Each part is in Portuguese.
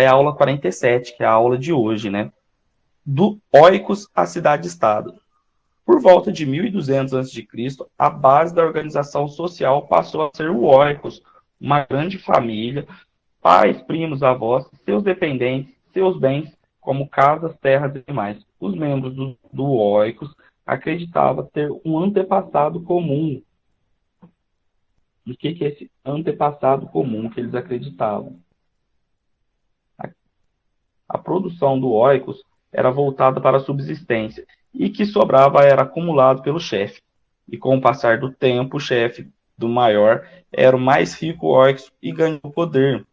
é a aula 47, que é a aula de hoje, né? Do Oikos à cidade-estado. Por volta de 1200 a.C., a base da organização social passou a ser o Oikos, uma grande família, pais, primos, avós, seus dependentes, seus bens, como casas, terras e demais. Os membros do Oikos acreditavam ter um antepassado comum. O que é esse antepassado comum que eles acreditavam? A produção do Oikos era voltada para a subsistência e que sobrava era acumulado pelo chefe. E com o passar do tempo, o chefe do maior era o mais rico Oikos e ganhou poder.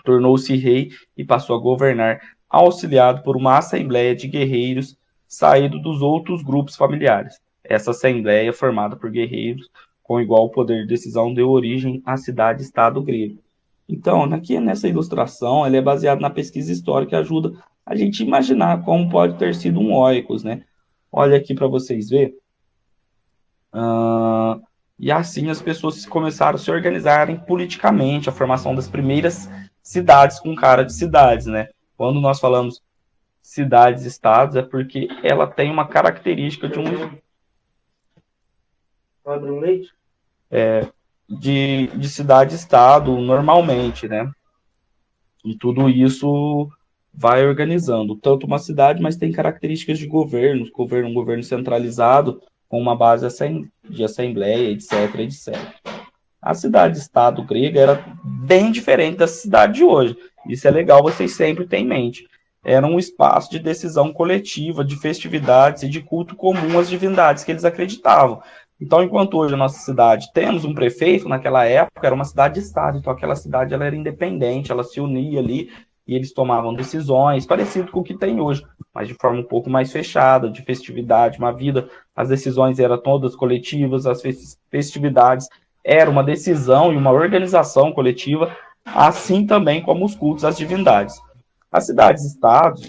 Tornou-se rei e passou a governar, auxiliado por uma assembleia de guerreiros saído dos outros grupos familiares. Essa assembleia, formada por guerreiros com igual poder de decisão, deu origem à cidade-estado grega. Então, aqui nessa ilustração, ele é baseado na pesquisa histórica que ajuda a gente imaginar como pode ter sido um Oikos, né? Olha aqui para vocês verem. E assim as pessoas começaram a se organizarem politicamente, a formação das primeiras cidades com cara de cidades, né? Quando nós falamos cidades-estados, é porque ela tem uma característica de cidade-estado normalmente, né? E tudo isso vai organizando tanto uma cidade, mas tem características de governo, um governo centralizado com uma base de assembleia, etc, etc. A cidade-estado grega era bem diferente da cidade de hoje. Isso é legal, vocês sempre têm em mente. Era um espaço de decisão coletiva, de festividades e de culto comum às divindades que eles acreditavam. Então, enquanto hoje a nossa cidade temos um prefeito, naquela época era uma cidade-estado, então aquela cidade ela era independente, ela se unia ali e eles tomavam decisões, parecido com o que tem hoje, mas de forma um pouco mais fechada, de festividade, uma vida, as decisões eram todas coletivas, as festividades era uma decisão e uma organização coletiva, assim também como os cultos às divindades. As cidades-estados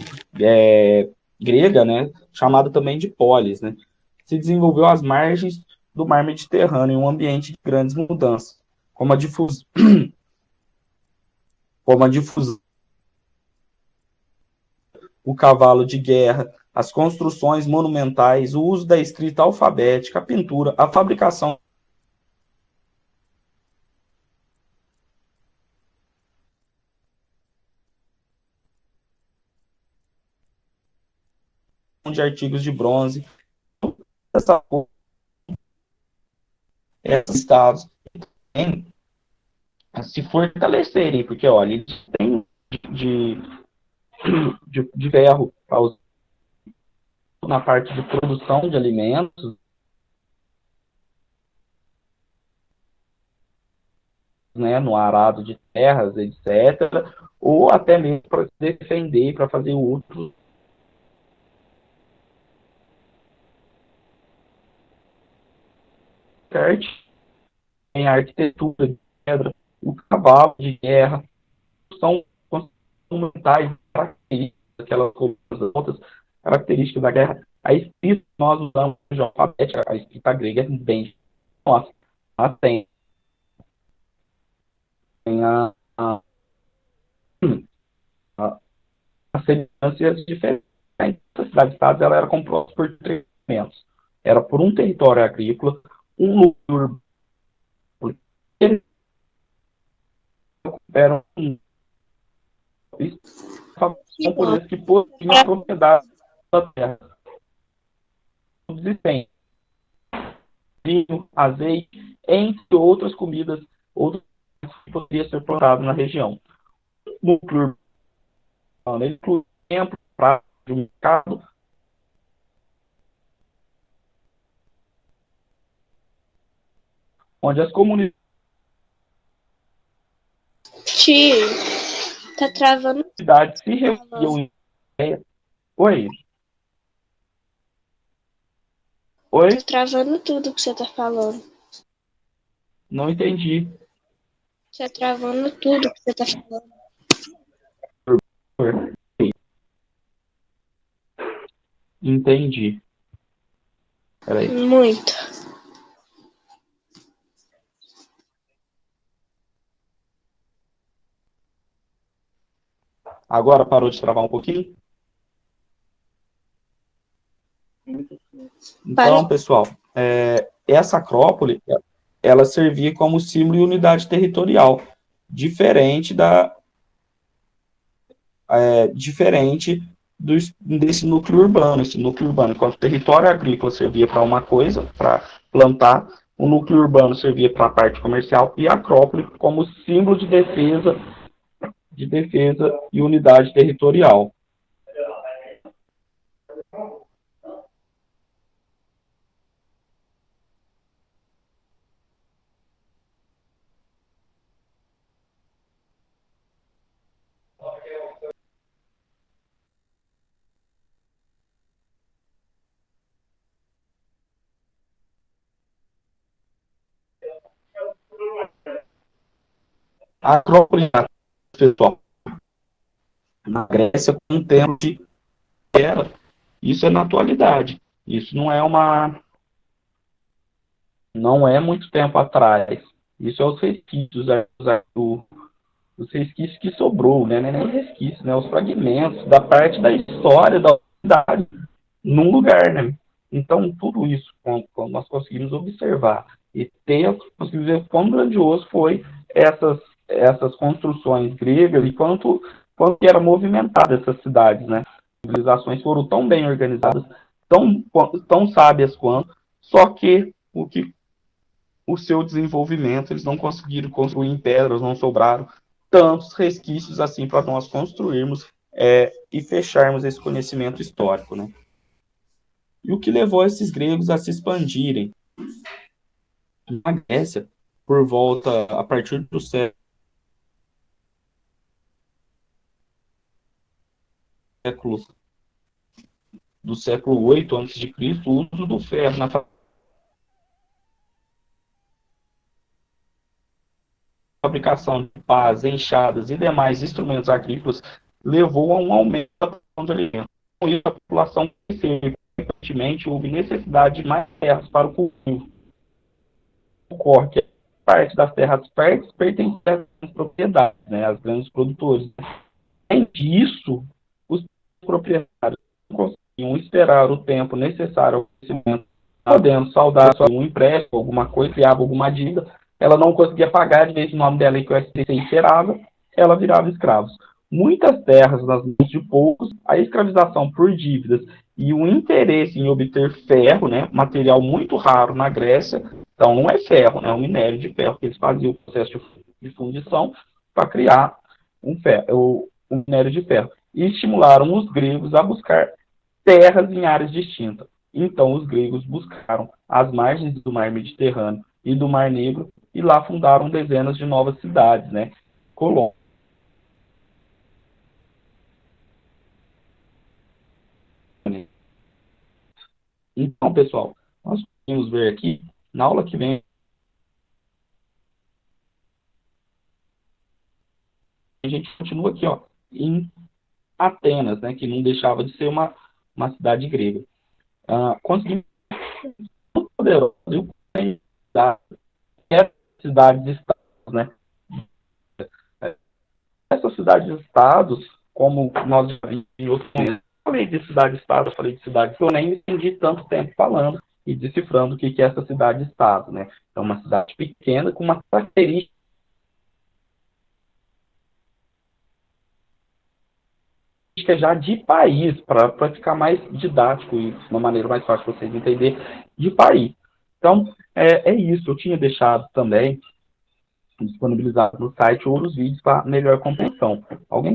grega, né, chamada também de polis, né, se desenvolveu às margens do mar Mediterrâneo, em um ambiente de grandes mudanças, como a difusão, o cavalo de guerra, as construções monumentais, o uso da escrita alfabética, a pintura, a fabricação de artigos de bronze, esses estados têm a se fortalecerem, porque olha, eles têm de, de ferro na parte de produção de alimentos, né, no arado de terras, etc., ou até mesmo para defender, para fazer outros certos em arquitetura de pedra, o cavalo de guerra, são fundamentais características, aquelas coisas outras características da guerra. A escrita nós usamos de alfabética, a escrita grega é bem nossa, mas tem a, as semelhanças diferentes. A cidade-estado ela era composta por três elementos. Era por um território agrícola, um núcleo urbano, eram componentes que possuíam a propriedade da terra. Subsistência, vinho, azeite, entre outras comidas, outros que poderiam ser plantados na região. O núcleo urbano inclui templo, praça de mercado, onde as comunidades Tio, tá travando. se reuniam em. Oi? Tá Oi? travando tudo que você tá falando. Não entendi. Tá travando tudo que você tá falando. Entendi. Peraí. Muito. Agora parou de travar um pouquinho? Então, Parou. pessoal, essa Acrópole, ela servia como símbolo e unidade territorial, diferente diferente desse núcleo urbano. Esse núcleo urbano, enquanto o território agrícola servia para uma coisa, para plantar, o núcleo urbano servia para a parte comercial e a Acrópole como símbolo de defesa e unidade territorial. A Acrópole, pessoal, na Grécia, com um tempo de era, isso é na atualidade. Isso não é muito tempo atrás. Isso é os resquícios os resquícios que sobrou, né? Nem resquícios, né? Os fragmentos da parte da história da humanidade num lugar, né? Então, tudo isso, quando nós conseguimos observar e ter, conseguimos ver quão grandioso foi essas construções gregas e quanto era movimentada essas cidades, né? As civilizações foram tão bem organizadas, tão sábias quanto, só que o seu desenvolvimento, eles não conseguiram construir em pedras, não sobraram tantos resquícios assim para nós construirmos e fecharmos esse conhecimento histórico, né? E o que levou esses gregos a se expandirem na Grécia por volta, a partir do século 8 a.C., o uso do ferro na fabricação de pás, enxadas e demais instrumentos agrícolas levou a um aumento da produção de alimentos. Com isso, a população cresceu e, consequentemente, houve necessidade de mais terras para o cultivo. Ocorre que parte das terras férteis pertence às grandes propriedades, né, às grandes produtores. Além disso, os proprietários não conseguiam esperar o tempo necessário ao crescimento, podendo saldar um empréstimo, alguma coisa, criava alguma dívida, ela não conseguia pagar, de vez em nome dela que o SPC imperava, ela virava escravos. Muitas terras nas mãos de poucos, a escravização por dívidas e o interesse em obter ferro, né, material muito raro na Grécia, então não é ferro, né, é um minério de ferro que eles faziam o processo de fundição para criar o minério de ferro, e estimularam os gregos a buscar terras em áreas distintas. Então, os gregos buscaram as margens do mar Mediterrâneo e do Mar Negro, e lá fundaram dezenas de novas cidades, né? Colônias. Então, pessoal, nós podemos ver aqui, na aula que vem, a gente continua aqui, ó, em Atenas, né, que não deixava de ser uma cidade grega. Conseguimos muito poderosa e cidades-estados, né? Essas cidades-estados, como nós já vimos em outros momentos, falei de cidade-estado, falei de cidades que eu nem entendi tanto tempo falando e decifrando o que é essa cidade-estado, né? É uma cidade pequena com uma característica já de país, para ficar mais didático e uma maneira mais fácil de vocês entenderem, de país. Então, é isso. Eu tinha deixado também disponibilizado no site outros vídeos para melhor compreensão. Alguém